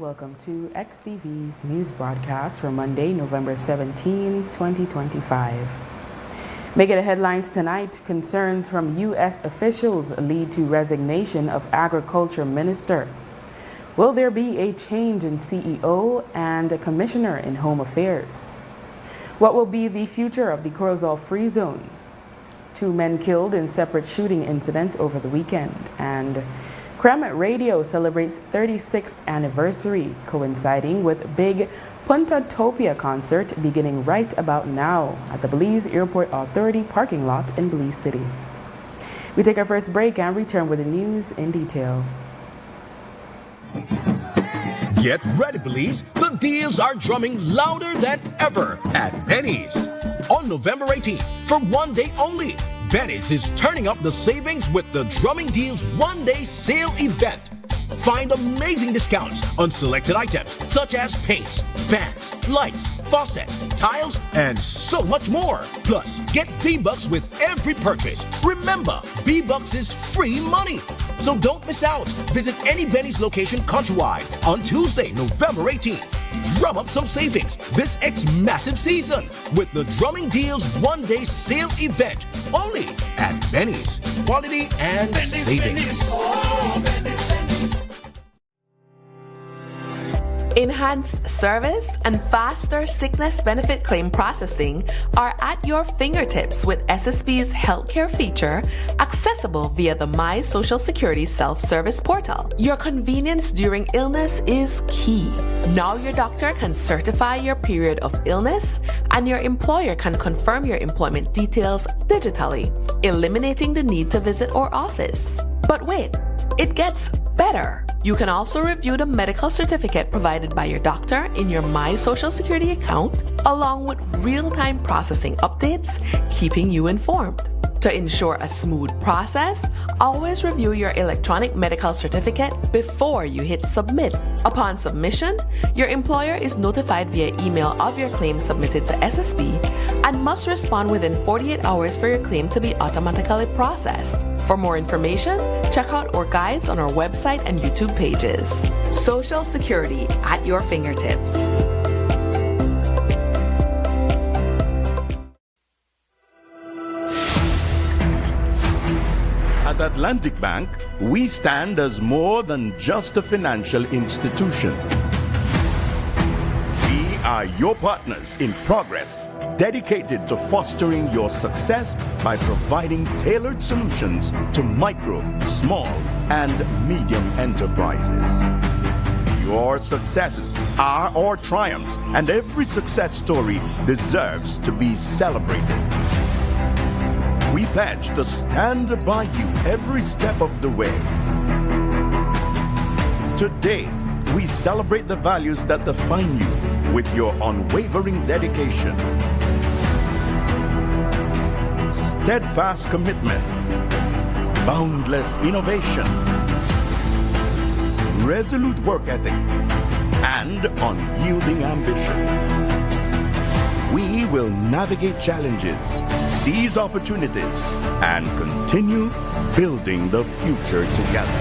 welcome to XTV's news broadcast for Monday, November 17, 2025. Making the headlines tonight, concerns from U.S. officials lead to resignation of Agriculture Minister. Will there be a change in CEO and a Commissioner in Home Affairs? What will be the future of the Corozal Free Zone? 2 men killed in separate shooting incidents over the weekend, and Kremet Radio celebrates 36th anniversary, coinciding with big Puntatopia concert beginning right about now at the Belize Airport Authority parking lot in Belize City. We take our first break and return with the news in detail. Get ready, Belize. The deals are drumming louder than ever at Benny's. On November 18th, for one day only, Benny's is turning up the savings with the Drumming Deals one-day sale event. Find amazing discounts on selected items such as paints, fans, lights, faucets, tiles, and so much more. Plus, get B-Bucks with every purchase. Remember, B-Bucks is free money. So don't miss out. Visit any Benny's location countrywide on Tuesday, November 18th. Drum up some savings this massive season with the Drumming Deals one-day sale event only at Benny's. Quality and savings. Enhanced service and faster sickness benefit claim processing are at your fingertips with SSB's healthcare feature, accessible via the My Social Security self-service portal. Your convenience during illness is key. Now your doctor can certify your period of illness, and your employer can confirm your employment details digitally, eliminating the need to visit our office. But wait, it gets better. You can also review the medical certificate provided by your doctor in your My Social Security account, along with real-time processing updates, keeping you informed. To ensure a smooth process, always review your electronic medical certificate before you hit submit. Upon submission, your employer is notified via email of your claim submitted to SSB and must respond within 48 hours for your claim to be automatically processed. For more information, check out our guides on our website and YouTube pages. Social Security at your fingertips. At Atlantic Bank, we stand as more than just a financial institution. We are your partners in progress, dedicated to fostering your success by providing tailored solutions to micro, small, and medium enterprises. Your successes are our triumphs, and every success story deserves to be celebrated. We pledge to stand by you every step of the way. Today, we celebrate the values that define you with your unwavering dedication, steadfast commitment, boundless innovation, resolute work ethic, and unyielding ambition. We will navigate challenges, seize opportunities, and continue building the future together.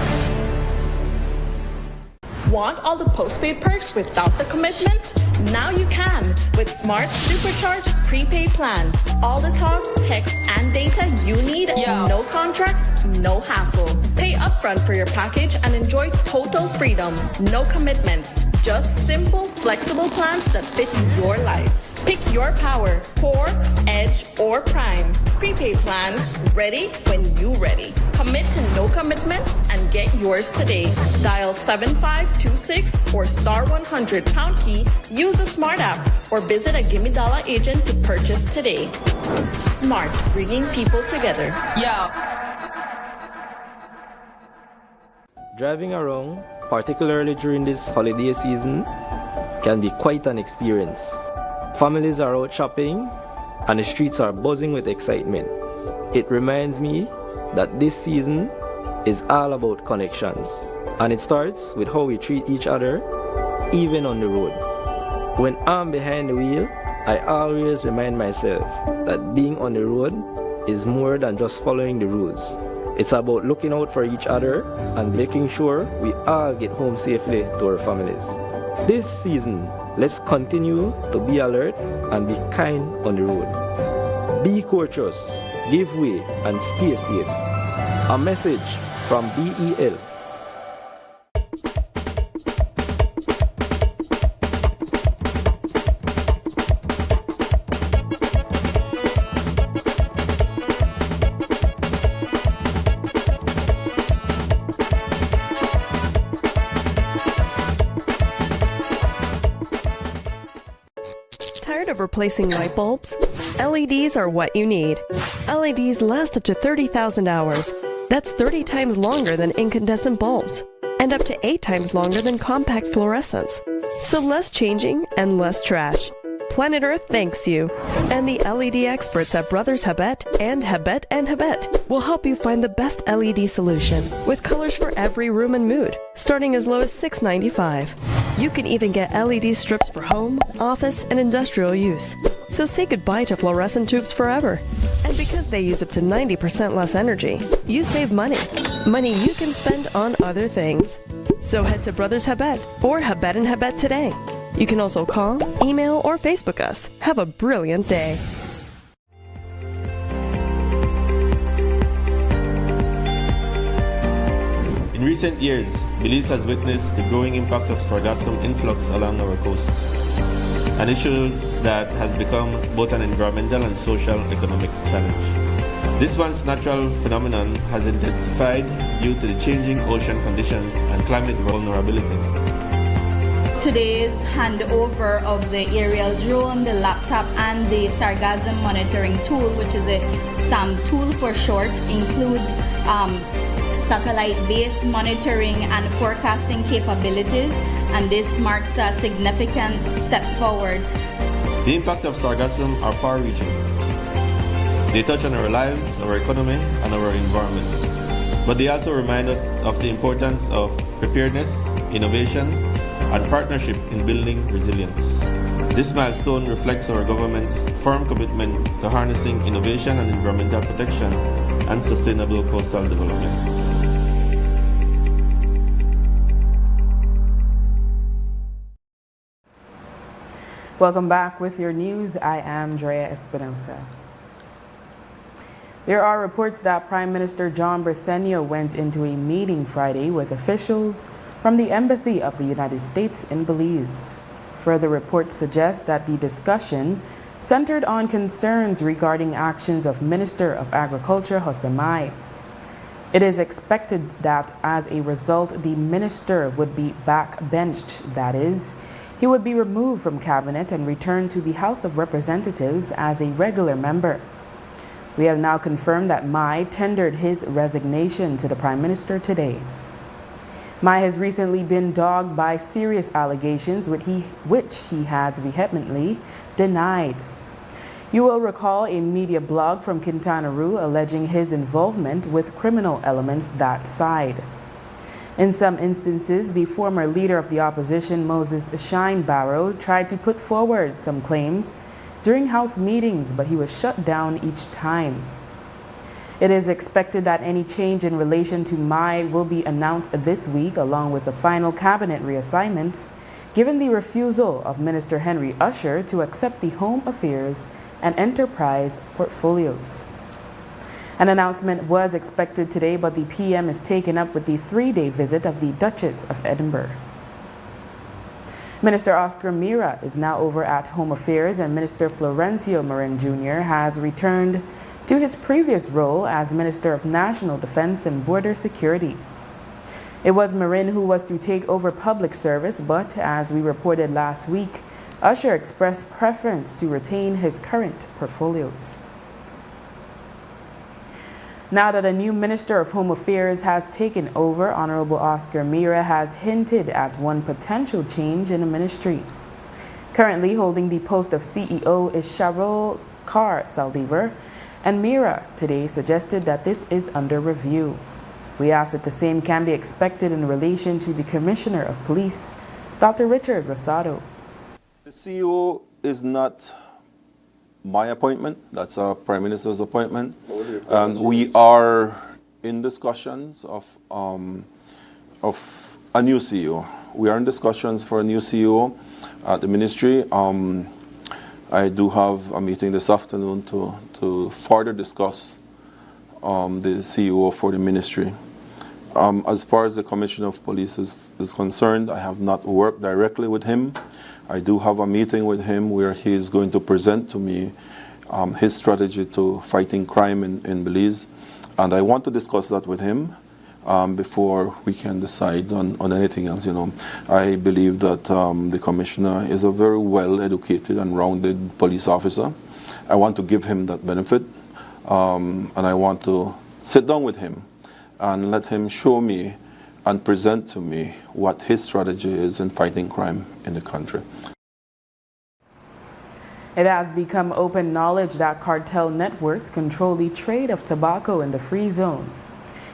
Want all the postpaid perks without the commitment? Now you can with Smart Supercharged prepaid plans. All the talk, text, and data you need. No contracts, no hassle. Pay upfront for your package and enjoy total freedom. No commitments. Just simple, flexible plans that fit your life. Pick your power, Core, Edge, or Prime. Prepaid plans, ready when you ready. Commit to no commitments and get yours today. Dial 7526 or star 100 pound key, use the Smart app, or visit a Gimme Dollar agent to purchase today. Smart, bringing people together. Driving around, particularly during this holiday season, can be quite an experience. Families are out shopping and the streets are buzzing with excitement. It reminds me that this season is all about connections, and it starts with how we treat each other, even on the road. When I'm behind the wheel, I always remind myself that being on the road is more than just following the rules. It's about looking out for each other and making sure we all get home safely to our families. This season, let's continue to be alert and be kind on the road. Be courteous, give way, and stay safe. A message from BEL. Tired of replacing light bulbs? LEDs are what you need. LEDs last up to 30,000 hours. That's 30 times longer than incandescent bulbs, and up to 8 times longer than compact fluorescents. So less changing and less trash. Planet Earth thanks you. And the LED experts at Brothers Habet and Habet will help you find the best LED solution with colors for every room and mood, starting as low as $6.95. You can even get LED strips for home, office, and industrial use. So say goodbye to fluorescent tubes forever. And because they use up to 90% less energy, you save money. Money you can spend on other things. So head to Brothers Habet or Habet today. You can also call, email, or Facebook us. Have a brilliant day. In recent years, Belize has witnessed the growing impacts of sargassum influx along our coast, an issue that has become both an environmental and social economic challenge. This once natural phenomenon has intensified due to the changing ocean conditions and climate vulnerability. Today's handover of the aerial drone, the laptop, and the sargassum monitoring tool, which is a SAM tool for short, includes satellite-based monitoring and forecasting capabilities, and this marks a significant step forward. The impacts of sargassum are far-reaching. They touch on our lives, our economy, and our environment. But they also remind us of the importance of preparedness, innovation, and partnership in building resilience. This milestone reflects our government's firm commitment to harnessing innovation and environmental protection and sustainable coastal development. Welcome back with your news. I am Drea Espinosa. There are reports that Prime Minister John Briceño went into a meeting Friday with officials from the Embassy of the United States in Belize. Further reports suggest that the discussion centered on concerns regarding actions of Minister of Agriculture Jose Mai. It is expected that as a result, the minister would be backbenched, that is, he would be removed from cabinet and returned to the House of Representatives as a regular member. We have now confirmed that Mai tendered his resignation to the Prime Minister today. Mai has recently been dogged by serious allegations which he has vehemently denied. You will recall a media blog from Quintana Roo alleging his involvement with criminal elements that side. In some instances, the former leader of the opposition, Moses Shinebarrow, tried to put forward some claims during House meetings, but he was shut down each time. It is expected that any change in relation to Mai will be announced this week, along with the final cabinet reassignments, given the refusal of Minister Henry Usher to accept the Home Affairs and Enterprise portfolios. An announcement was expected today, but the PM is taken up with the 3-day visit of the Duchess of Edinburgh. Minister Oscar Mira is now over at Home Affairs, and Minister Florencio Marin Jr. has returned to his previous role as Minister of National Defense and Border Security. It was Marin who was to take over public service, but as we reported last week, Usher expressed preference to retain his current portfolios. Now that a new Minister of Home Affairs has taken over, Honorable Oscar Mira has hinted at one potential change in the ministry. Currently holding the post of CEO is Sharol Carr Saldivar, and Mira today suggested that this is under review. We asked if the same can be expected in relation to the Commissioner of Police, Dr. Richard Rosado. The CEO is not my appointment, that's our Prime Minister's appointment. And we are in discussions of a new CEO. we are in discussions for a new CEO at the ministry. I do have a meeting this afternoon to further discuss the CEO for the ministry. As far as the Commissioner of Police is concerned, I have not worked directly with him. I do have a meeting with him where he is going to present to me his strategy to fighting crime in Belize. And I want to discuss that with him before we can decide on anything else. I believe that the Commissioner is a very well-educated and rounded police officer. I want to give him that benefit, and I want to sit down with him and let him show me and present to me what his strategy is in fighting crime in the country. It has become open knowledge that cartel networks control the trade of tobacco in the free zone.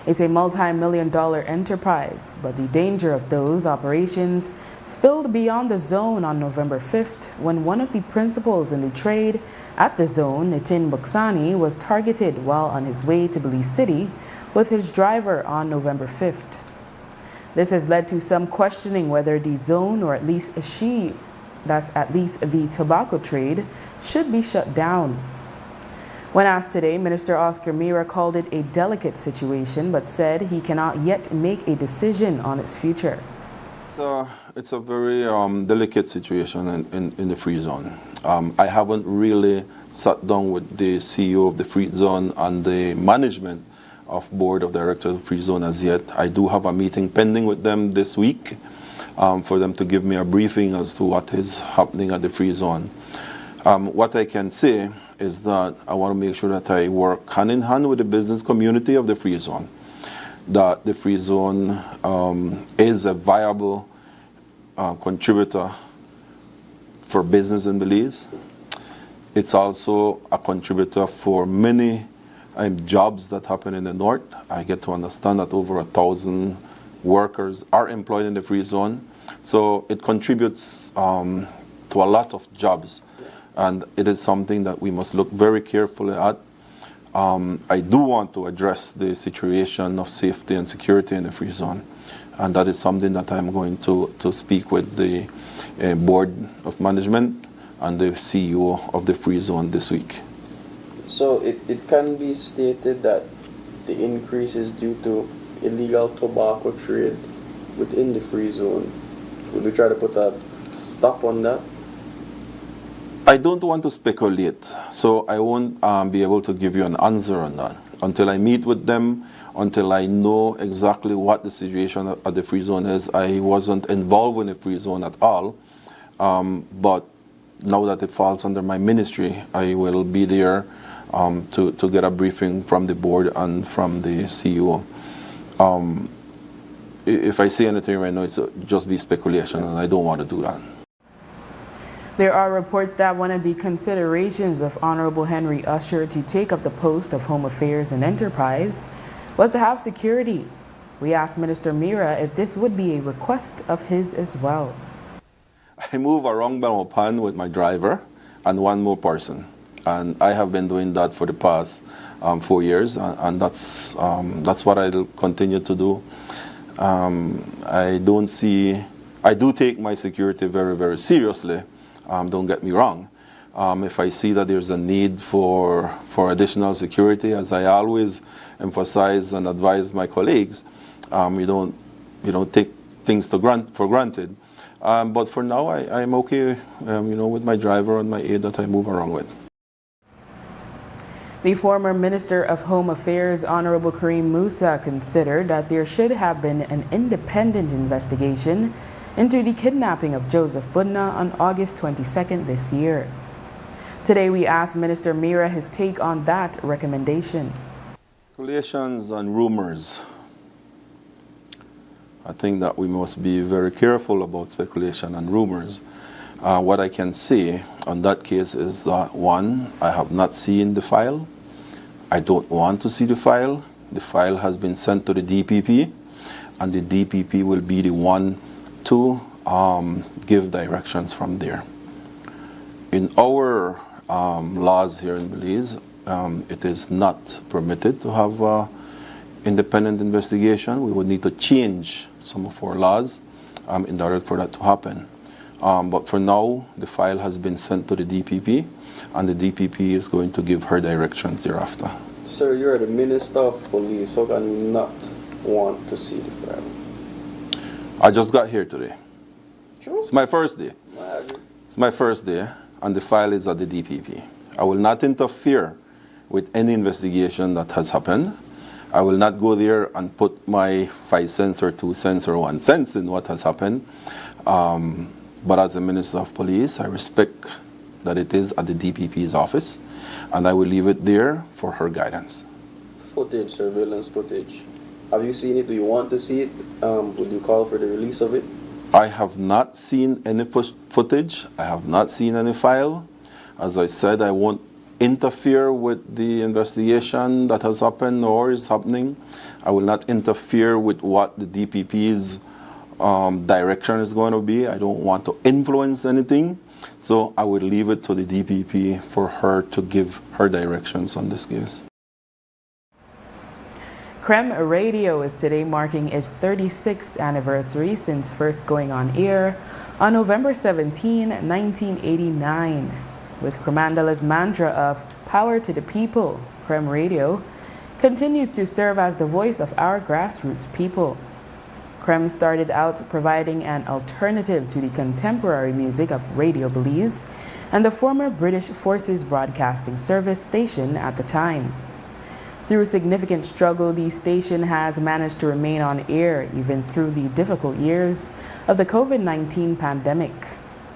It's a multi-million-dollar enterprise, but the danger of those operations spilled beyond the zone on November 5th when one of the principals in the trade at the zone, Nitin Buksani, was targeted while on his way to Belize City with his driver on November 5th. This has led to some questioning whether the zone, or at least the tobacco trade, should be shut down. When asked today, Minister Oscar Mira called it a delicate situation, but said he cannot yet make a decision on its future. It's a very delicate situation in the free zone. I haven't really sat down with the CEO of the free zone and the management of board of directors of the free zone as yet. I do have a meeting pending with them this week for them to give me a briefing as to what is happening at the free zone. What I can say is that I want to make sure that I work hand in hand with the business community of the free zone, that the free zone is a viable contributor for business in Belize. It's also a contributor for many jobs that happen in the north. I get to understand that over 1,000 workers are employed in the free zone. So it contributes to a lot of jobs. And it is something that we must look very carefully at. I do want to address the situation of safety and security in the free zone. And that is something that I'm going to speak with the board of management and the CEO of the free zone this week. So it can be stated that the increase is due to illegal tobacco trade within the free zone. Would we try to put a stop on that? I don't want to speculate, so I won't be able to give you an answer on that until I meet with them, until I know exactly what the situation at the free zone is. I wasn't involved in the free zone at all, but now that it falls under my ministry, I will be there to get a briefing from the board and from the CEO. If I say anything right now, it's just be speculation, and I don't want to do that. There are reports that one of the considerations of Honorable Henry Usher to take up the post of Home Affairs and Enterprise was to have security. We asked Minister Mira if this would be a request of his as well. I move around Belmopan with my driver and one more person. And I have been doing that for the past 4 years, and that's what I'll continue to do. I do take my security very, very seriously. Don't get me wrong. If I see that there's a need for additional security, as I always emphasize and advise my colleagues, we don't take things for granted. But for now, I'm okay, with my driver and my aide that I move around with. The former Minister of Home Affairs, Honorable Kareem Musa, considered that there should have been an independent investigation into the kidnapping of Joseph Budna on August 22nd this year. Today, we asked Minister Mira his take on that recommendation. Speculations and rumors. I think that we must be very careful about speculation and rumors. What I can say on that case is that, one, I have not seen the file. I don't want to see the file. The file has been sent to the DPP, and the DPP will be the one to give directions from there. In our laws here in Belize, it is not permitted to have independent investigation. We would need to change some of our laws in order for that to happen. But for now, the file has been sent to the DPP, and the DPP is going to give her directions thereafter. Sir, you're the Minister of Police. How can you not want to see the file? I just got here today. True. It's my first day. It's my first day, and the file is at the DPP. I will not interfere with any investigation that has happened. I will not go there and put my 5 cents or 2 cents or 1 cent in what has happened. But as a Minister of Police, I respect that it is at the DPP's office, and I will leave it there for her guidance. Footage, surveillance footage. Have you seen it? Do you want to see it? Would you call for the release of it? I have not seen any footage. I have not seen any file. As I said, I won't interfere with the investigation that has happened or is happening. I will not interfere with what the DPP's direction is going to be. I don't want to influence anything. So I would leave it to the DPP for her to give her directions on this case. Creme Radio is today marking its 36th anniversary since first going on air on November 17, 1989. With Cremandala's mantra of power to the people, Creme Radio continues to serve as the voice of our grassroots people. Creme started out providing an alternative to the contemporary music of Radio Belize and the former British Forces Broadcasting Service station at the time. Through significant struggle, the station has managed to remain on air even through the difficult years of the COVID-19 pandemic.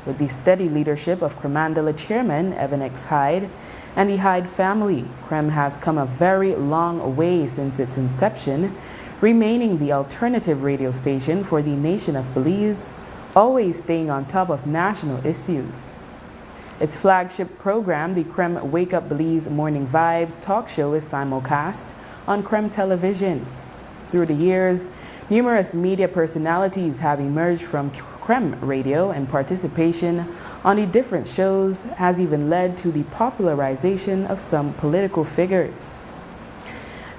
With the steady leadership of Cremandala Chairman Evan X. Hyde and the Hyde family, Creme has come a very long way since its inception, remaining the alternative radio station for the nation of Belize, always staying on top of national issues. Its flagship program, the Creme Wake Up Belize Morning Vibes talk show, is simulcast on Creme Television. Through the years, numerous media personalities have emerged from Creme Radio, and participation on the different shows has even led to the popularization of some political figures.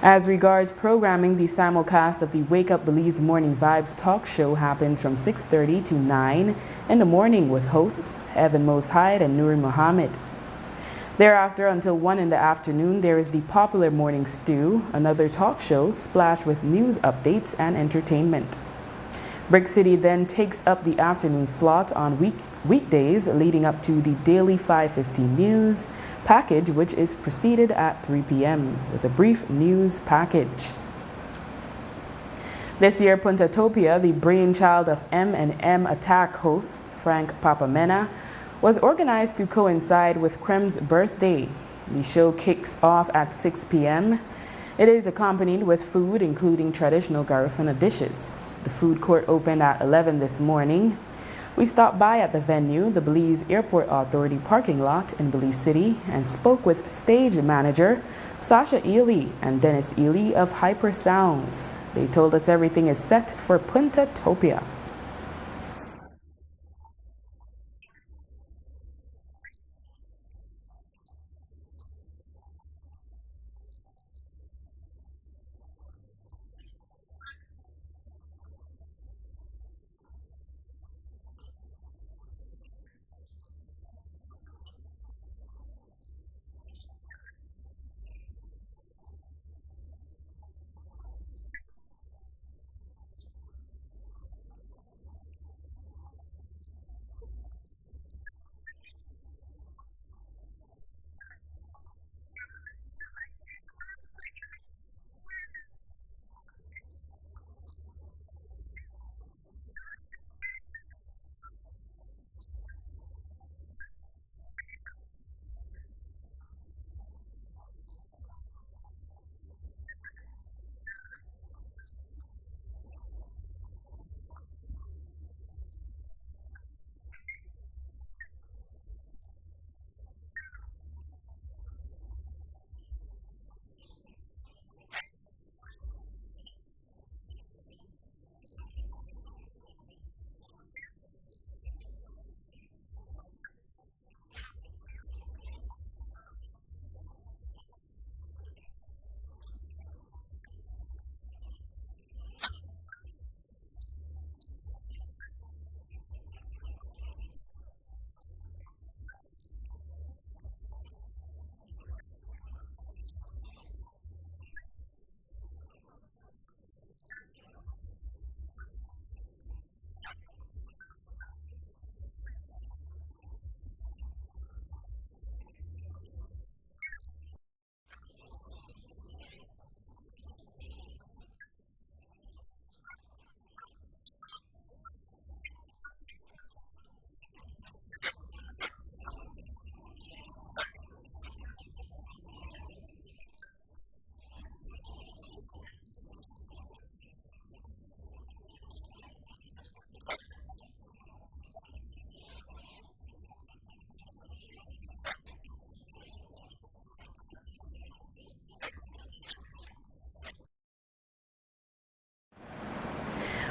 As regards programming, the simulcast of the Wake Up Belize Morning Vibes talk show happens from 6:30 to 9 in the morning with hosts Evan Mose Hyde and Nuri Muhammad. Thereafter, until 1 in the afternoon, there is the popular Morning Stew, another talk show splashed with news updates and entertainment. Brick City then takes up the afternoon slot on weekdays leading up to the daily 5:15 news package, which is preceded at 3 p.m. with a brief news package. This year, Puntatopia, the brainchild of M&M Attack hosts Frank Papamena, was organized to coincide with Creme's birthday. The show kicks off at 6 p.m. It is accompanied with food, including traditional Garifuna dishes. The food court opened at 11 this morning. We stopped by at the venue, the Belize Airport Authority parking lot in Belize City, and spoke with stage manager Sasha Ely and Dennis Ely of Hyper Sounds. They told us everything is set for Puntatopia.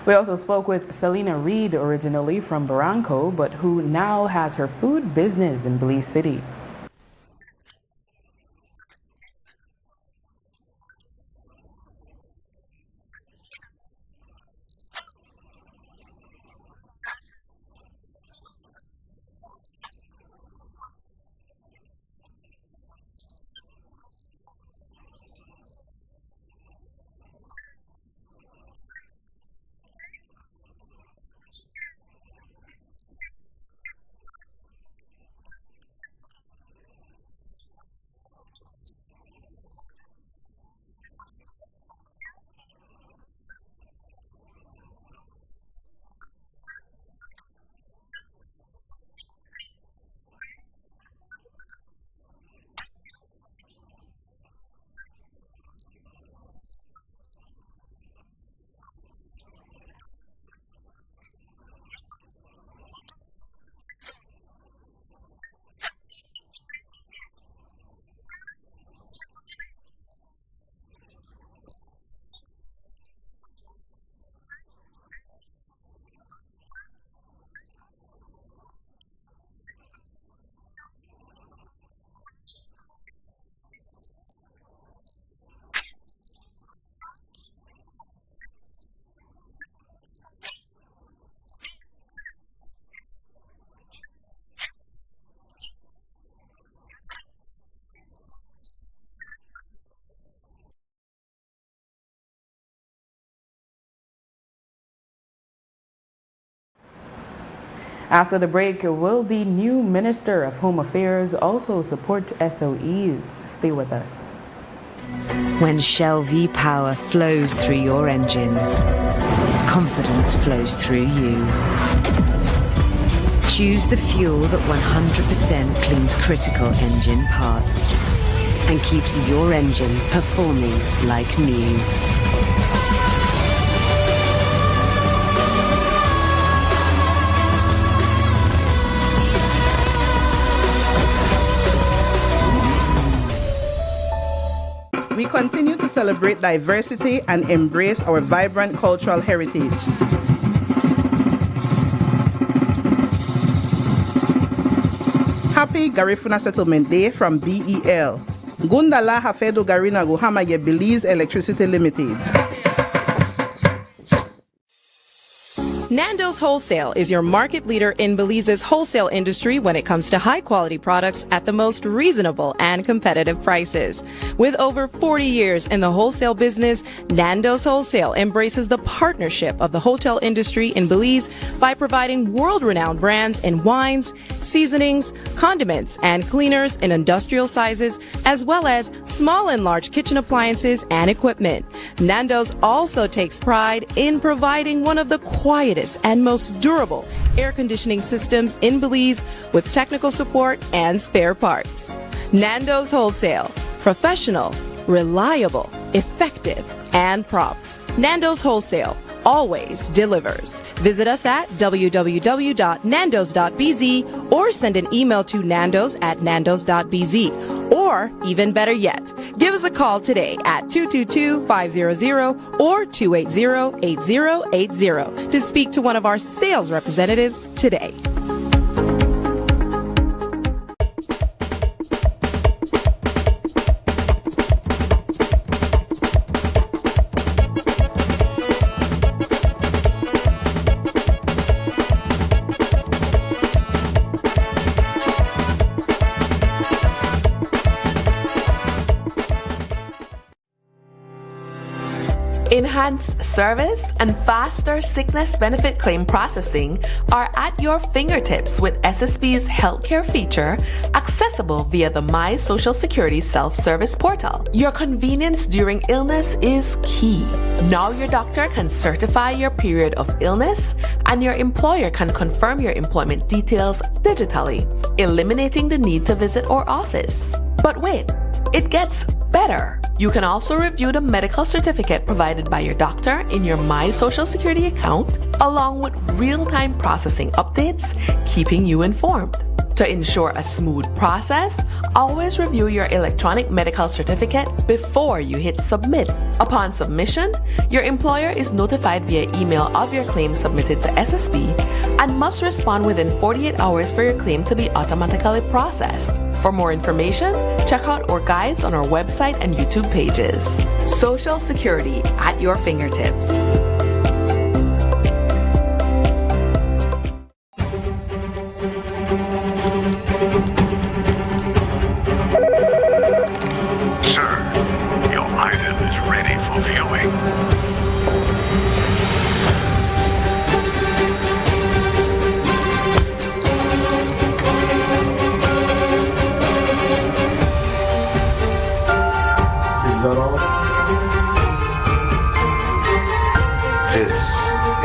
We also spoke with Selena Reed, originally from Barranco, but who now has her food business in Belize City. After the break, will the new Minister of Home Affairs also support SOEs? Stay with us. When Shell V-Power flows through your engine, confidence flows through you. Choose the fuel that 100% cleans critical engine parts and keeps your engine performing like new. We continue to celebrate diversity and embrace our vibrant cultural heritage. Happy Garifuna Settlement Day from BEL. Gundala Hafedo Garina Guhamaye Belize Electricity Limited. Nando's Wholesale is your market leader in Belize's wholesale industry when it comes to high-quality products at the most reasonable and competitive prices. With over 40 years in the wholesale business, Nando's Wholesale embraces the partnership of the hotel industry in Belize by providing world-renowned brands in wines, seasonings, condiments, and cleaners in industrial sizes, as well as small and large kitchen appliances and equipment. Nando's also takes pride in providing one of the quietest and most durable air conditioning systems in Belize with technical support and spare parts. Nando's Wholesale. Professional, reliable, effective, and prompt. Nando's Wholesale always delivers. Visit us at www.nandos.bz or send an email to nandos@nandos.bz. Or, even better yet, give us a call today at 222-500 or 280-8080 to speak to one of our sales representatives today. Enhanced service and faster sickness benefit claim processing are at your fingertips with SSB's healthcare feature, accessible via the My Social Security self-service portal. Your convenience during illness is key. Now your doctor can certify your period of illness, and your employer can confirm your employment details digitally, eliminating the need to visit our office. But wait, it gets better. You can also review the medical certificate provided by your doctor in your My Social Security account, along with real-time processing updates, keeping you informed. To ensure a smooth process, always review your electronic medical certificate before you hit submit. Upon submission, your employer is notified via email of your claim submitted to SSB and must respond within 48 hours for your claim to be automatically processed. For more information, check out our guides on our website and YouTube pages. Social Security at your fingertips.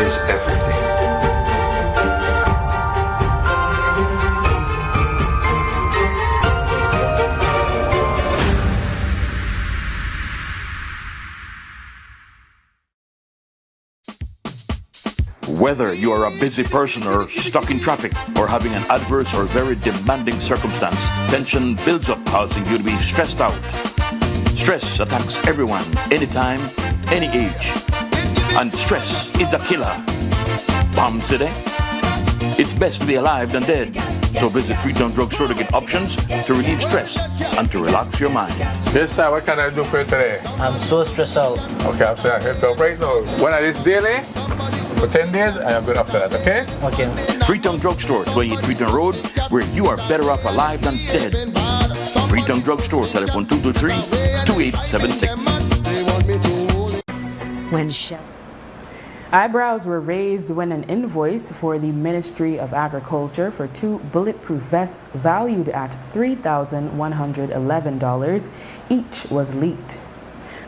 Is everything. Whether you are a busy person or stuck in traffic or having an adverse or very demanding circumstance, tension builds up, causing you to be stressed out. Stress attacks everyone, anytime, any age. And stress is a killer. Bomb City? It's best to be alive than dead. So visit Freetown Drugstore to get options to relieve stress and to relax your mind. Yes, sir. What can I do for you today? I'm so stressed out. Okay, I'm saying I can help right now. When I this daily, for 10 days, I am good after that, okay? Okay. Freetown Drugstore, 28 Freetown Road, where you are better off alive than dead. Freetown Drugstore, telephone 223-2876. When Eyebrows were raised when an invoice for the Ministry of Agriculture for 2 bulletproof vests valued at $3,111 each was leaked.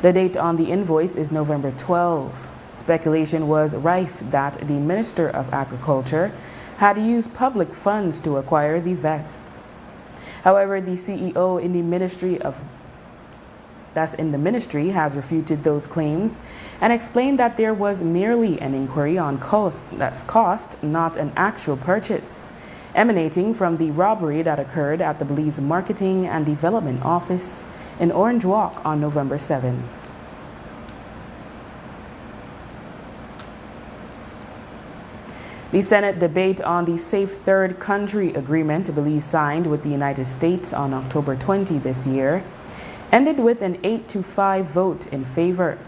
The date on the invoice is November 12. Speculation was rife that the Minister of Agriculture had used public funds to acquire the vests. However, the CEO in the Ministry has refuted those claims and explained that there was merely an inquiry on cost, not an actual purchase, emanating from the robbery that occurred at the Belize Marketing and Development Office in Orange Walk on November 7. The Senate debate on the Safe Third Country Agreement Belize signed with the United States on October 20 this year ended with an 8-5 vote in favor.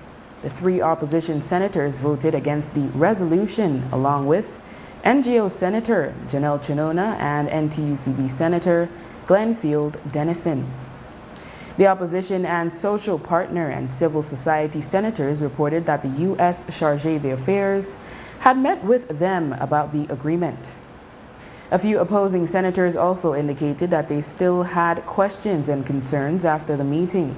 The 3 opposition senators voted against the resolution, along with NGO Senator Janelle Chinona and NTUCB Senator Glenfield Dennison. The opposition and social partner and civil society senators reported that the U.S. Chargé d'Affaires had met with them about the agreement. A few opposing senators also indicated that they still had questions and concerns after the meeting.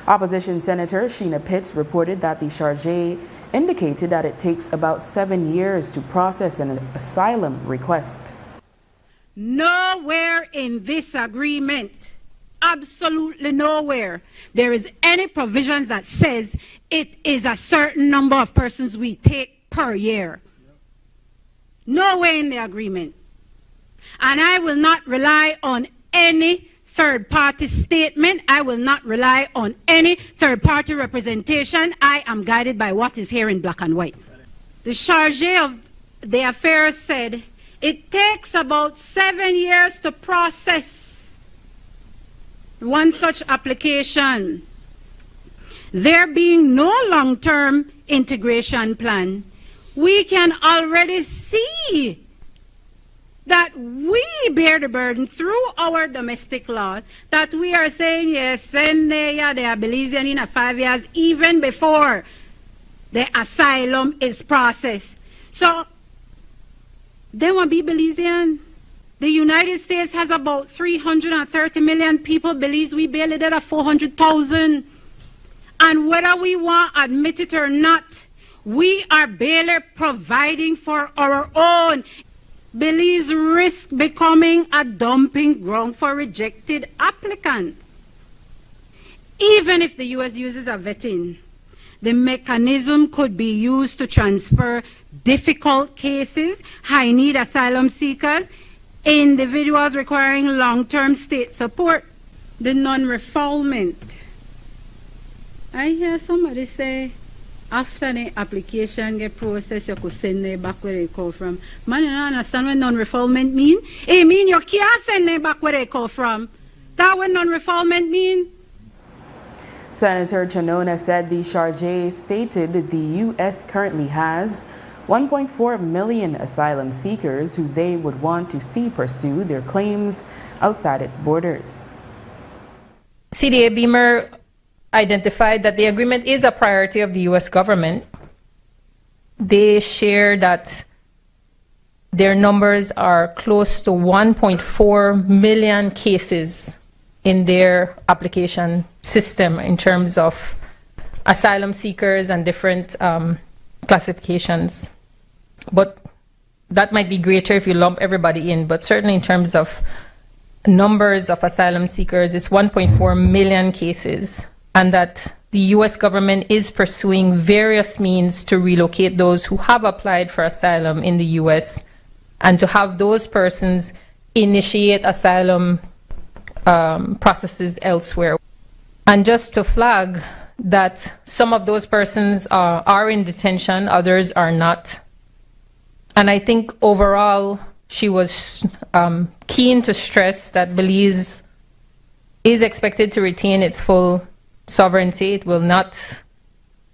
Opposition Senator Sheena Pitts reported that the Chargé indicated that it takes about 7 years to process an asylum request. Nowhere in this agreement, absolutely nowhere, there is any provisions that says it is a certain number of persons we take per year. Nowhere in the agreement. And I will not rely on any third-party statement. I will not rely on any third-party representation. I am guided by what is here in black and white. The Chargé of d'Affaires said it takes about 7 years to process one such application. There being no long-term integration plan, we can already see that we bear the burden through our domestic law, that we are saying, yes, send they are Belizean in 5 years, even before the asylum is processed. So, they won't be Belizean. The United States has about 330 million people. Belize, we barely did at 400,000. And whether we want to admit it or not, we are barely providing for our own. Belize risk becoming a dumping ground for rejected applicants. Even if the U.S. uses a vetting, the mechanism could be used to transfer difficult cases, high-need asylum seekers, individuals requiring long-term state support, the non-refoulement. I hear somebody say, after the application get processed, you could send them back where they come from. Man, you don't understand what non-refoulement mean? It mean you can't send them back where they come from. That what non-refoulement mean? Senator Chanona said the charge stated that the U.S. currently has 1.4 million asylum seekers who they would want to see pursue their claims outside its borders. CDA Beamer identified that the agreement is a priority of the U.S. government. They share that their numbers are close to 1.4 million cases in their application system in terms of asylum seekers and different classifications. But that might be greater if you lump everybody in, but certainly in terms of numbers of asylum seekers, it's 1.4 million cases, and that the U.S. government is pursuing various means to relocate those who have applied for asylum in the U.S. and to have those persons initiate asylum processes elsewhere. And just to flag that some of those persons are in detention, others are not. And I think overall, she was keen to stress that Belize is expected to retain its full sovereignty.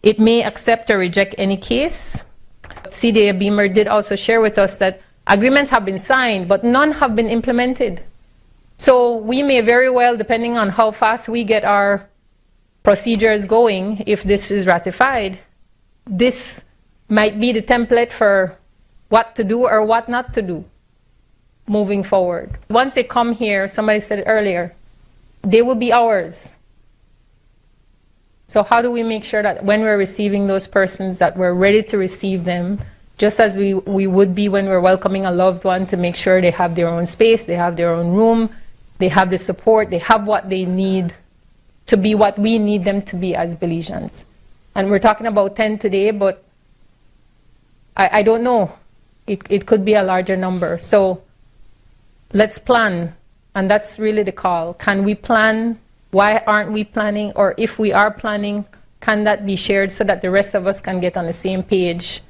It may accept or reject any case. CDA Beamer did also share with us that agreements have been signed, but none have been implemented. So we may very well, depending on how fast we get our procedures going, if this is ratified, this might be the template for what to do or what not to do moving forward. Once they come here, somebody said it earlier, they will be ours. So how do we make sure that when we're receiving those persons that we're ready to receive them, just as we would be when we're welcoming a loved one, to make sure they have their own space, they have their own room, they have the support, they have what they need to be what we need them to be as Belizeans. And we're talking about 10 today, but I don't know. It could be a larger number. So let's plan, and that's really the call. Can we plan? Why aren't we planning? Or if we are planning, can that be shared so that the rest of us can get on the same page?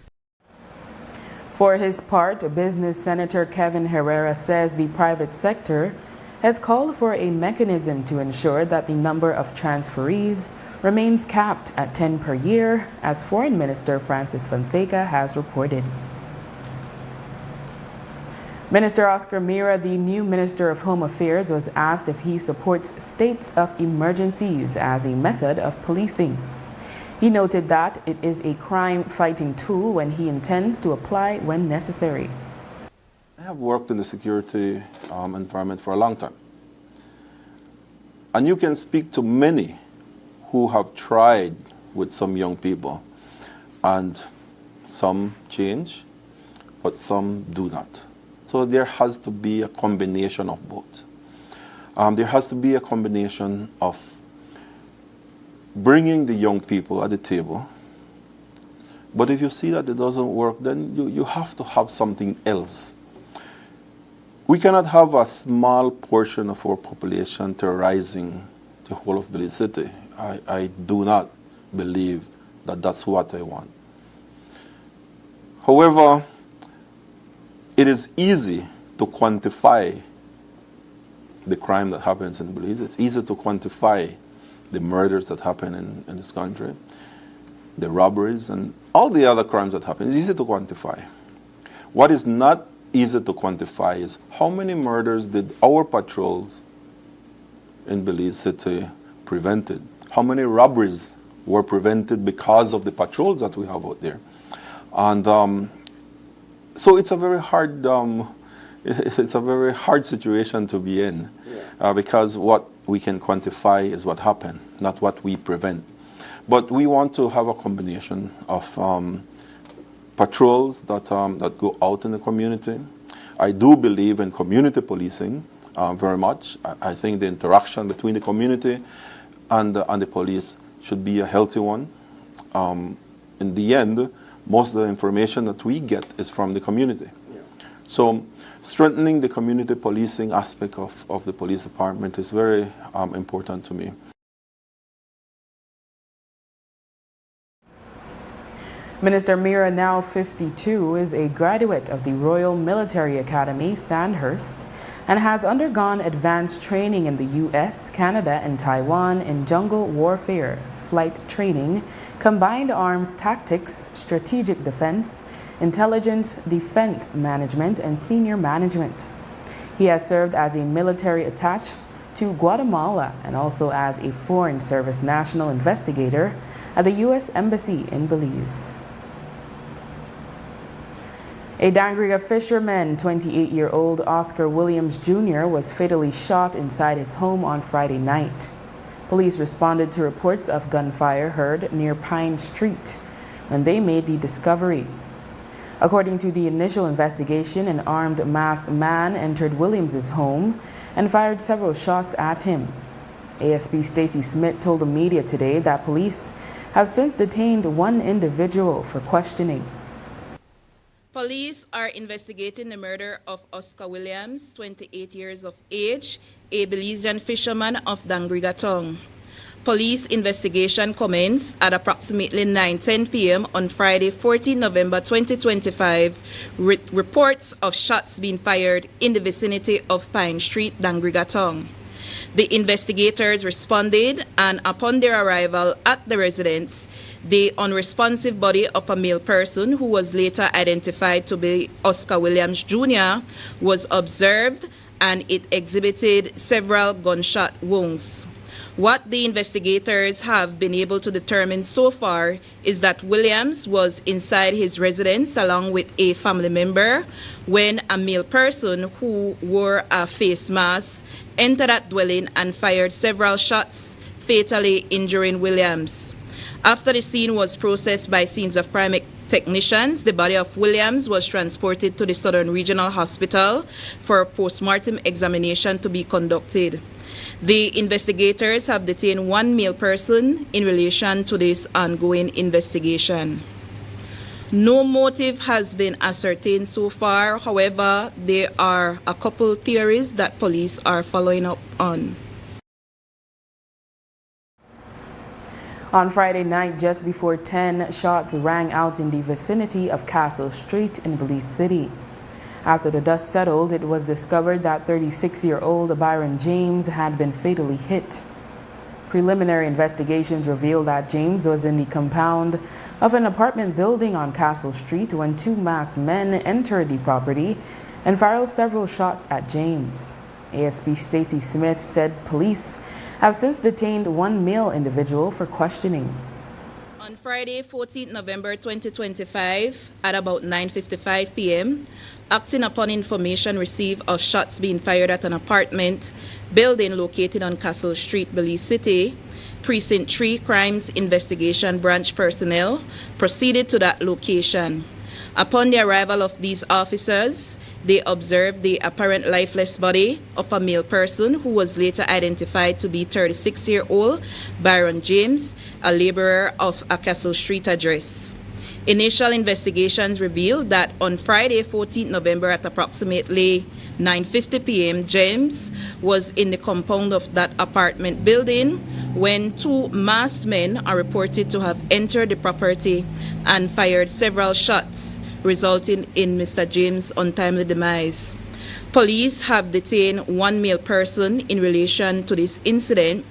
For his part, Business Senator Kevin Herrera says the private sector has called for a mechanism to ensure that the number of transferees remains capped at 10 per year, as Foreign Minister Francis Fonseca has reported. Minister Oscar Mira, the new Minister of Home Affairs, was asked if he supports states of emergencies as a method of policing. He noted that it is a crime-fighting tool when he intends to apply when necessary. I have worked in the security environment for a long time. And you can speak to many who have tried with some young people, and some change, but some do not. So there has to be a combination of both. There has to be a combination of bringing the young people at the table, but if you see that it doesn't work, then you have to have something else. We cannot have a small portion of our population terrorizing the whole of Belize City. I do not believe that that's what I want. However, it is easy to quantify the crime that happens in Belize. It's easy to quantify the murders that happen in this country, the robberies, and all the other crimes that happen. It's easy to quantify. What is not easy to quantify is how many murders did our patrols in Belize City prevented? How many robberies were prevented because of the patrols that we have out there? And so it's a very hard situation to be in, because what we can quantify is what happened, not what we prevent. But we want to have a combination of patrols that go out in the community. I do believe in community policing very much. I think the interaction between the community and the police should be a healthy one. In the end, most of the information that we get is from the community. So strengthening the community policing aspect of the police department is very important to me. Minister Mira, now 52, is a graduate of the Royal Military Academy, Sandhurst, and has undergone advanced training in the U.S., Canada, and Taiwan in jungle warfare, flight training, combined arms tactics, strategic defense, intelligence, defense management, and senior management. He has served as a military attaché to Guatemala and also as a Foreign Service National Investigator at the U.S. Embassy in Belize. A Dangriga fisherman, 28-year-old Oscar Williams Jr., was fatally shot inside his home on Friday night. Police responded to reports of gunfire heard near Pine Street when they made the discovery. According to the initial investigation, an armed masked man entered Williams' home and fired several shots at him. ASP Stacey Smith told the media today that police have since detained one individual for questioning. Police are investigating the murder of Oscar Williams, 28 years of age, a Belizean fisherman of Dangriga Town. Police investigation commenced at approximately 9:10 p.m. on Friday, 14 November 2025, with reports of shots being fired in the vicinity of Pine Street, Dangriga Town. The investigators responded, and upon their arrival at the residence, the unresponsive body of a male person, who was later identified to be Oscar Williams Jr., was observed, and it exhibited several gunshot wounds. What the investigators have been able to determine so far is that Williams was inside his residence along with a family member when a male person who wore a face mask entered that dwelling and fired several shots, fatally injuring Williams. After the scene was processed by scenes of crime technicians, the body of Williams was transported to the Southern Regional Hospital for a post-mortem examination to be conducted. The investigators have detained one male person in relation to this ongoing investigation. No motive has been ascertained so far. However, there are a couple theories that police are following up on. On Friday night, just before 10, shots rang out in the vicinity of Castle Street in Belize City. After the dust settled, it was discovered that 36-year-old Byron James had been fatally hit. Preliminary investigations revealed that James was in the compound of an apartment building on Castle Street when two masked men entered the property and fired several shots at James. ASP Stacey Smith said police have since detained one male individual for questioning. On Friday, 14 November 2025, at about 9:55 p.m., acting upon information received of shots being fired at an apartment building located on Castle Street, Belize City, Precinct 3 Crimes Investigation Branch personnel proceeded to that location. Upon the arrival of these officers, they observed the apparent lifeless body of a male person who was later identified to be 36-year-old Byron James, a laborer of a Castle Street address. Initial investigations revealed that on Friday, 14 November at approximately 9:50 p.m., James was in the compound of that apartment building when two masked men are reported to have entered the property and fired several shots, resulting in Mr. James' untimely demise. Police have detained one male person in relation to this incident,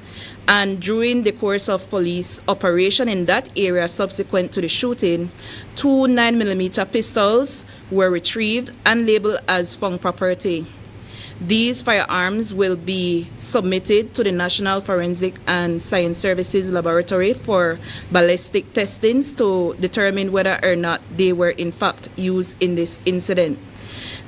and during the course of police operation in that area subsequent to the shooting, two 9mm pistols were retrieved and labeled as found property. These firearms will be submitted to the National Forensic and Science Services Laboratory for ballistic testings to determine whether or not they were in fact used in this incident.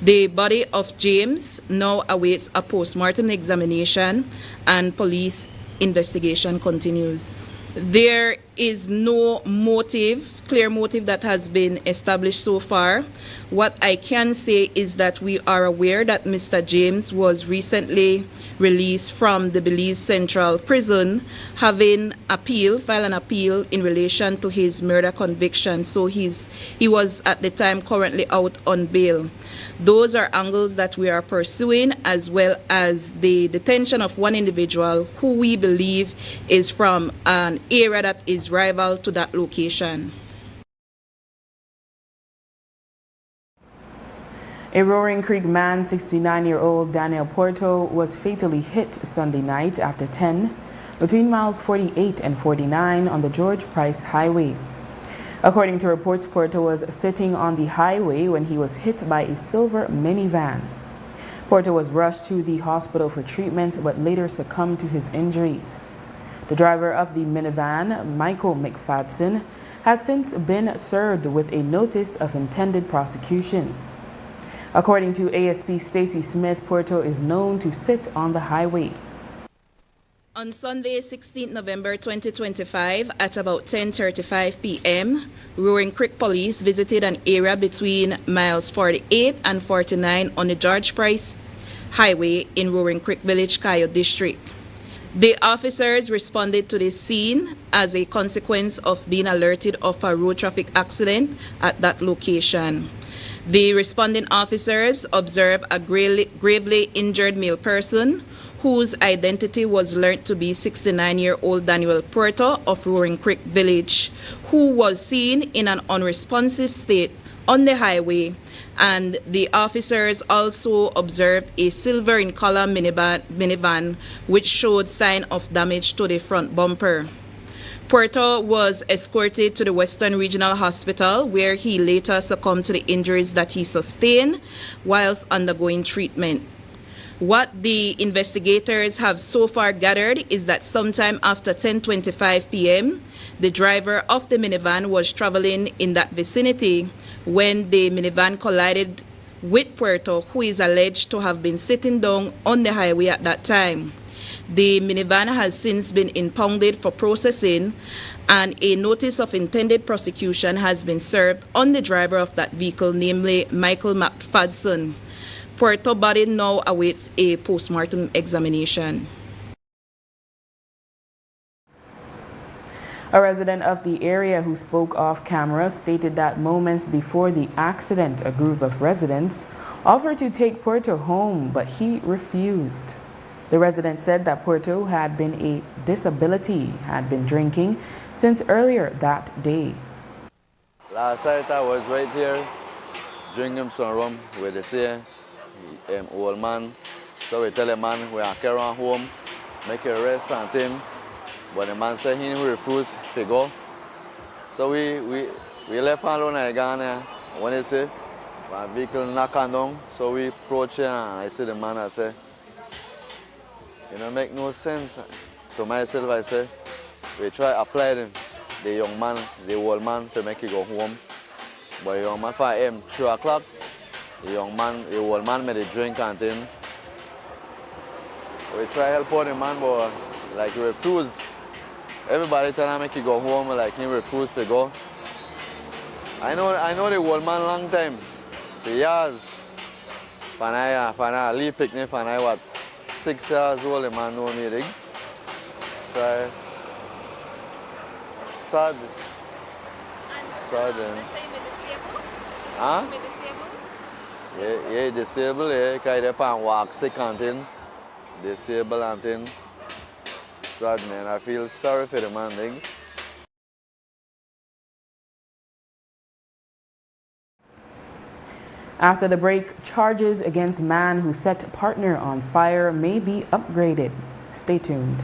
The body of James now awaits a post-mortem examination, and police investigation continues. There is no clear motive that has been established so far. What I can say is that we are aware that Mr. James was recently released from the Belize Central Prison, having filed an appeal in relation to his murder conviction. So he was at the time currently out on bail. Those are angles that we are pursuing, as well as the detention of one individual who we believe is from an area that is rival to that location. A Roaring Creek man, 69-year-old Daniel Porto, was fatally hit Sunday night after 10 between miles 48 and 49 on the George Price Highway. According to reports, Porto was sitting on the highway when he was hit by a silver minivan. Porto was rushed to the hospital for treatment but later succumbed to his injuries. The driver of the minivan, Michael McFadden, has since been served with a notice of intended prosecution. According to ASP Stacy Smith, Porto is known to sit on the highway. On Sunday, 16 November 2025, at about 10:35 p.m., Roaring Creek Police visited an area between miles 48 and 49 on the George Price Highway in Roaring Creek Village, Cayo District. The officers responded to the scene as a consequence of being alerted of a road traffic accident at that location. The responding officers observed a gravely injured male person whose identity was learned to be 69-year-old Daniel Porto of Roaring Creek Village, who was seen in an unresponsive state on the highway, and the officers also observed a silver in color minivan which showed sign of damage to the front bumper. Porto was escorted to the Western Regional Hospital, where he later succumbed to the injuries that he sustained whilst undergoing treatment. What the investigators have so far gathered is that sometime after 10:25 p.m., the driver of the minivan was traveling in that vicinity when the minivan collided with Porto, who is alleged to have been sitting down on the highway at that time. The minivan has since been impounded for processing, and a notice of intended prosecution has been served on the driver of that vehicle, namely Michael McFadden. Porto body now awaits a post-mortem examination. A resident of the area who spoke off camera stated that moments before the accident, a group of residents offered to take Porto home, but he refused. The resident said that Porto had been a disability, had been drinking since earlier that day. Last night I was right here drinking some rum with the same old man. So we tell the man we are carrying home, make a rest and thing. But the man said he refused to go. So we left him alone again. When he said my vehicle knocked down, so we approached him and I said the man, I said, you know, make no sense. To myself, I said, we try apply the young man, the old man, to make it go home. But the young man, for him, 3 o'clock, the old man made a drink and thing. We try help out the man, but like he refused. Everybody tell him make he go home, like he refused to go. I know the old man long time, for years. When I leave picnic, when I was 6 years old, the man know me, dig. Try. Sad. Sad. Huh? Yeah, disabled, yeah, because they can't walk stick and thing. Disabled and thing. Sad, man. I feel sorry for the man, dig. After the break, charges against man who set partner on fire may be upgraded. Stay tuned.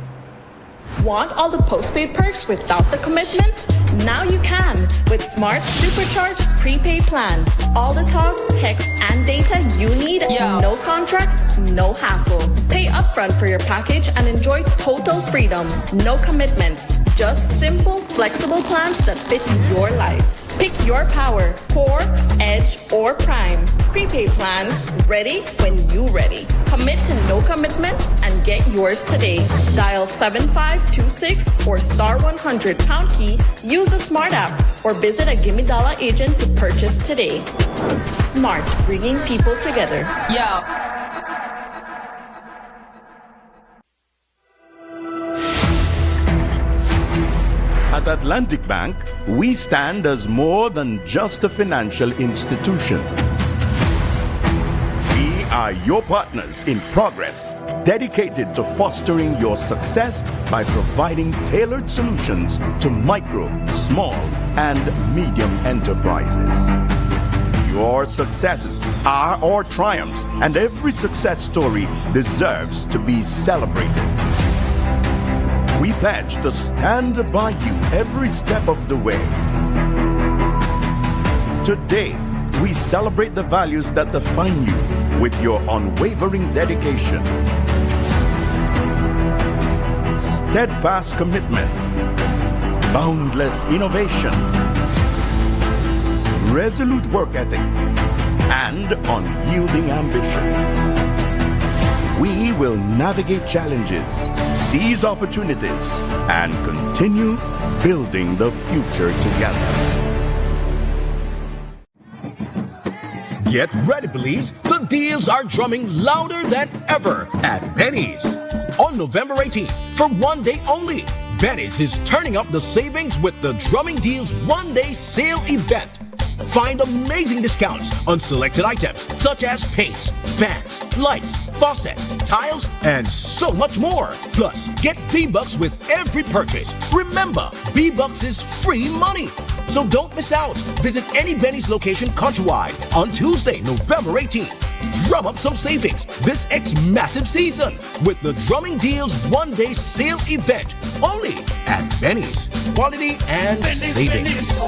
Want all the postpaid perks without the commitment? Now you can with Smart Supercharged prepaid plans. All the talk, text, and data you need. No contracts, no hassle. Pay upfront for your package and enjoy total freedom. No commitments. Just simple, flexible plans that fit your life. Pick your power, core, edge, or prime. Prepaid plans ready when you ready. Commit to no commitments and get yours today. Dial 7526 or star 100 pound key, use the Smart app, or visit a Gimme Dollar agent to purchase today. Smart, bringing people together. Yo. At Atlantic Bank, we stand as more than just a financial institution. We are your partners in progress, dedicated to fostering your success by providing tailored solutions to micro, small, and medium enterprises. Your successes are our triumphs, and every success story deserves to be celebrated. We pledge to stand by you every step of the way. Today, we celebrate the values that define you with your unwavering dedication, steadfast commitment, boundless innovation, resolute work ethic, and unyielding ambition. We will navigate challenges, seize opportunities, and continue building the future together. Get ready, please. The deals are drumming louder than ever at Benny's. On November 18th, for one day only, Benny's is turning up the savings with the Drumming Deals one-day sale event. Find amazing discounts on selected items such as paints, fans, lights, faucets, tiles, and so much more. Plus, get B-Bucks with every purchase. Remember, B-Bucks is free money. So don't miss out. Visit any Benny's location countrywide on Tuesday, November 18th. Drum up some savings this massive season with the Drumming Deals one-day sale event only at Benny's. Quality and savings.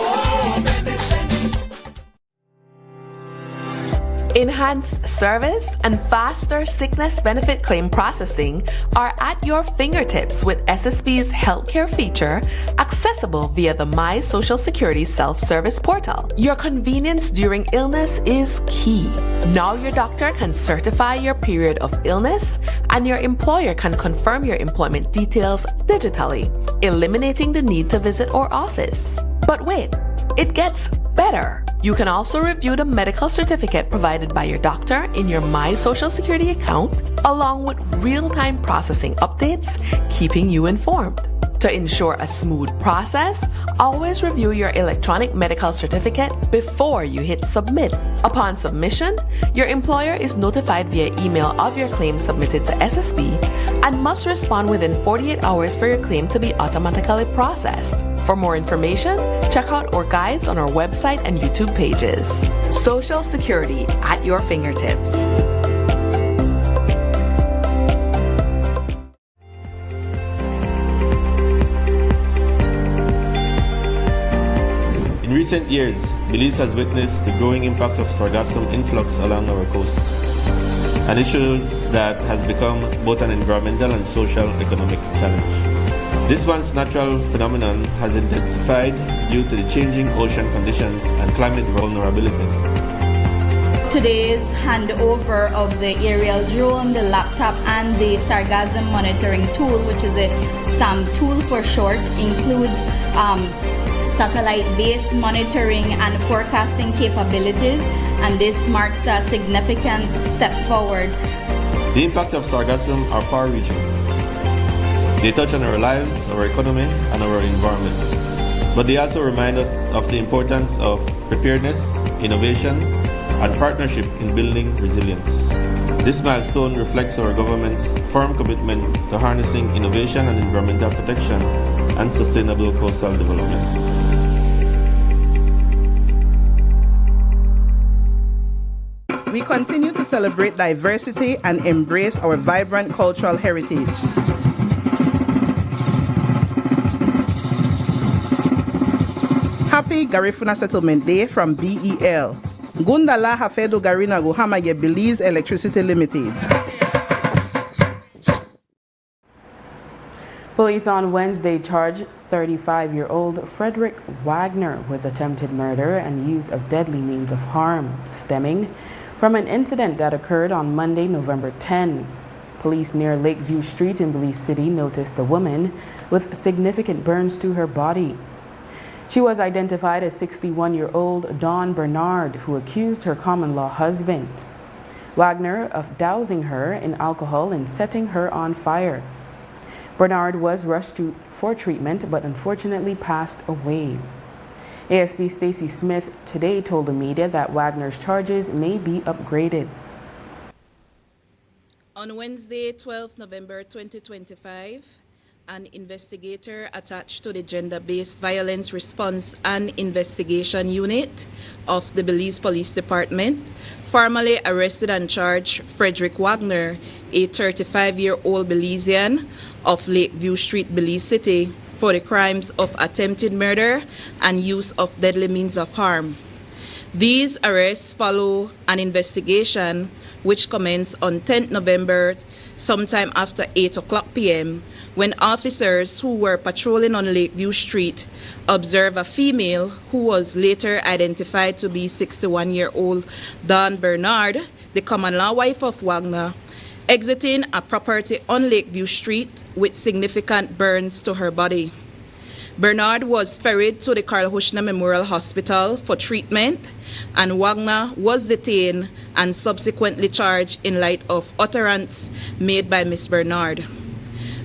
Enhanced service and faster sickness benefit claim processing are at your fingertips with SSB's healthcare feature, accessible via the My Social Security self-service portal. Your convenience during illness is key. Now your doctor can certify your period of illness, and your employer can confirm your employment details digitally, eliminating the need to visit our office. But wait, it gets better. You can also review the medical certificate provided by your doctor in your My Social Security account, along with real-time processing updates, keeping you informed. To ensure a smooth process, always review your electronic medical certificate before you hit submit. Upon submission, your employer is notified via email of your claim submitted to SSB and must respond within 48 hours for your claim to be automatically processed. For more information, check out our guides on our website and YouTube pages. Social Security at your fingertips. In recent years, Belize has witnessed the growing impacts of sargassum influx along our coast, an issue that has become both an environmental and social economic challenge. This once natural phenomenon has intensified due to the changing ocean conditions and climate vulnerability. Today's handover of the aerial drone, the laptop, and the sargassum monitoring tool, which is a SAM tool for short, includes satellite-based monitoring and forecasting capabilities, and this marks a significant step forward. The impacts of sargassum are far-reaching. They touch on our lives, our economy, and our environment. But they also remind us of the importance of preparedness, innovation, and partnership in building resilience. This milestone reflects our government's firm commitment to harnessing innovation and environmental protection and sustainable coastal development. We continue to celebrate diversity and embrace our vibrant cultural heritage. Happy Garifuna Settlement Day from BEL. Gundala Hafedo Garina Guhamaye Belize Electricity Limited. Police on Wednesday charged 35-year-old Frederick Wagner with attempted murder and use of deadly means of harm, stemming from an incident that occurred on Monday, November 10. Police near Lakeview Street in Belize City noticed a woman with significant burns to her body. She was identified as 61-year-old Dawn Bernard, who accused her common-law husband, Wagner, of dousing her in alcohol and setting her on fire. Bernard was rushed for treatment but unfortunately passed away. ASP Stacy Smith today told the media that Wagner's charges may be upgraded. On Wednesday, 12 November 2025, an investigator attached to the Gender-Based Violence Response and Investigation Unit of the Belize Police Department formally arrested and charged Frederick Wagner, a 35-year-old Belizean of Lakeview Street, Belize City, for the crimes of attempted murder and use of deadly means of harm. These arrests follow an investigation which commenced on 10 November, sometime after 8 o'clock p.m., when officers who were patrolling on Lakeview Street observed a female who was later identified to be 61-year-old Dawn Bernard, the common-law wife of Wagner, exiting a property on Lakeview Street with significant burns to her body. Bernard was ferried to the Carl Hushner Memorial Hospital for treatment, and Wagner was detained and subsequently charged in light of utterance made by Ms. Bernard.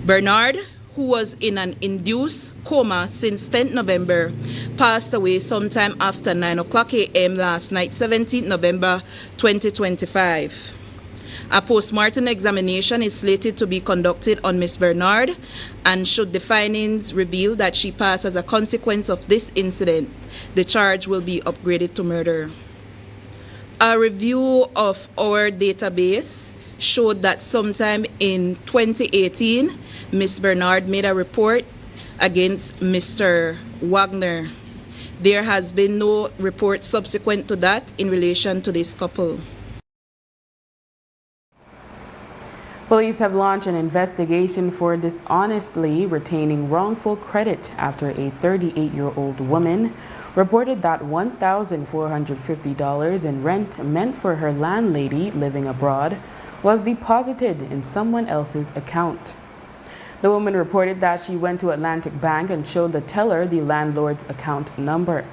Bernard, who was in an induced coma since 10 November, passed away sometime after 9 o'clock a.m. last night, 17 November 2025. A post-mortem examination is slated to be conducted on Ms. Bernard, and should the findings reveal that she passed as a consequence of this incident, the charge will be upgraded to murder. A review of our database showed that sometime in 2018, Ms. Bernard made a report against Mr. Wagner. There has been no report subsequent to that in relation to this couple. Police have launched an investigation for dishonestly retaining wrongful credit after a 38-year-old woman reported that $1,450 in rent meant for her landlady living abroad was deposited in someone else's account. The woman reported that she went to Atlantic Bank and showed the teller the landlord's account number.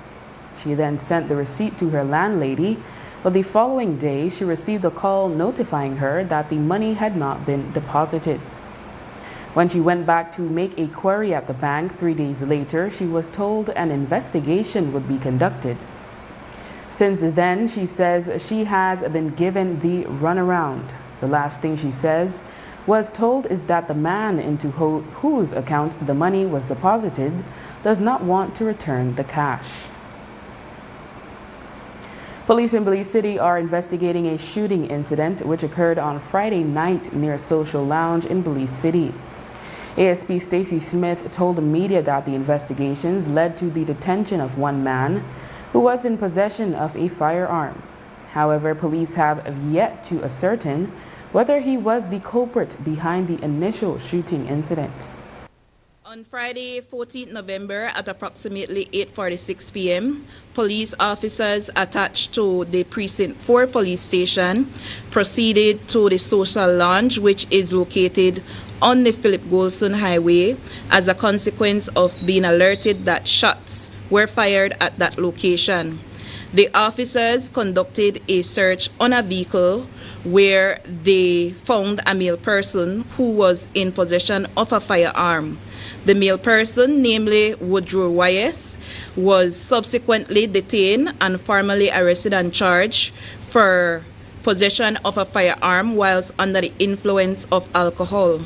She then sent the receipt to her landlady, but the following day she received a call notifying her that the money had not been deposited. When she went back to make a query at the bank 3 days later, she was told an investigation would be conducted. Since then, she says she has been given the runaround. The last thing she says was told is that the man into whose account the money was deposited does not want to return the cash. Police in Belize City are investigating a shooting incident which occurred on Friday night near a social lounge in Belize City. ASP Stacy Smith told the media that the investigations led to the detention of one man who was in possession of a firearm. However, police have yet to ascertain whether he was the culprit behind the initial shooting incident. On Friday, 14 November at approximately 8:46 p.m., police officers attached to the Precinct 4 police station proceeded to the social lounge, which is located on the Philip Golson Highway, as a consequence of being alerted that shots were fired at that location. The officers conducted a search on a vehicle where they found a male person who was in possession of a firearm. The male person, namely Woodrow Wyeth, was subsequently detained and formally arrested and charged for possession of a firearm whilst under the influence of alcohol.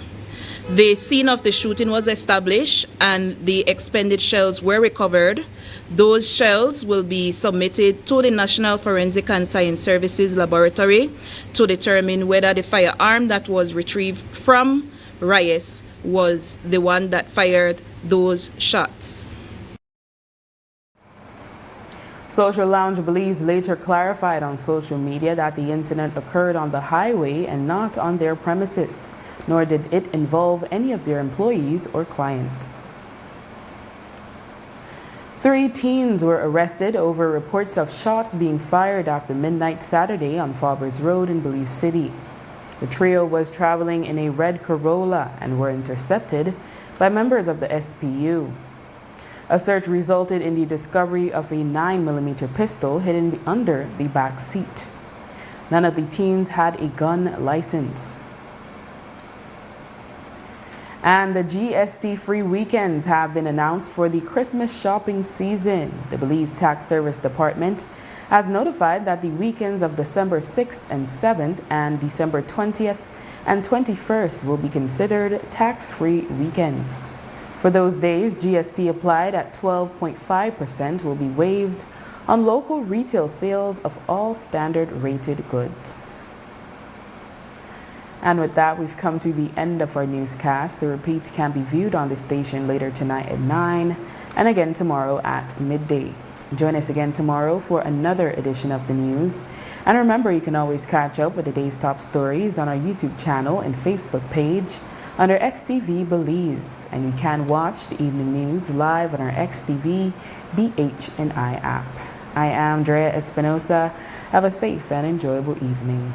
The scene of the shooting was established and the expended shells were recovered. Those shells will be submitted to the National Forensic and Science Services Laboratory to determine whether the firearm that was retrieved from Reyes was the one that fired those shots. Social Lounge Belize later clarified on social media that the incident occurred on the highway and not on their premises. nor did it involve any of their employees or clients. 3 teens were arrested over reports of shots being fired after midnight Saturday on Faubers Road in Belize City. The trio was traveling in a red Corolla and were intercepted by members of the SPU. A search resulted in the discovery of a 9mm pistol hidden under the back seat. None of the teens had a gun license. And the GST-free weekends have been announced for the Christmas shopping season. The Belize Tax Service Department has notified that the weekends of December 6th and 7th and December 20th and 21st will be considered tax-free weekends. For those days, GST applied at 12.5% will be waived on local retail sales of all standard rated goods. And with that, we've come to the end of our newscast. The repeat can be viewed on the station later tonight at 9 and again tomorrow at midday. Join us again tomorrow for another edition of the news. And remember, you can always catch up with the day's top stories on our YouTube channel and Facebook page under XTV Belize. And you can watch the evening news live on our XTV BHNI app. I am Drea Espinosa. Have a safe and enjoyable evening.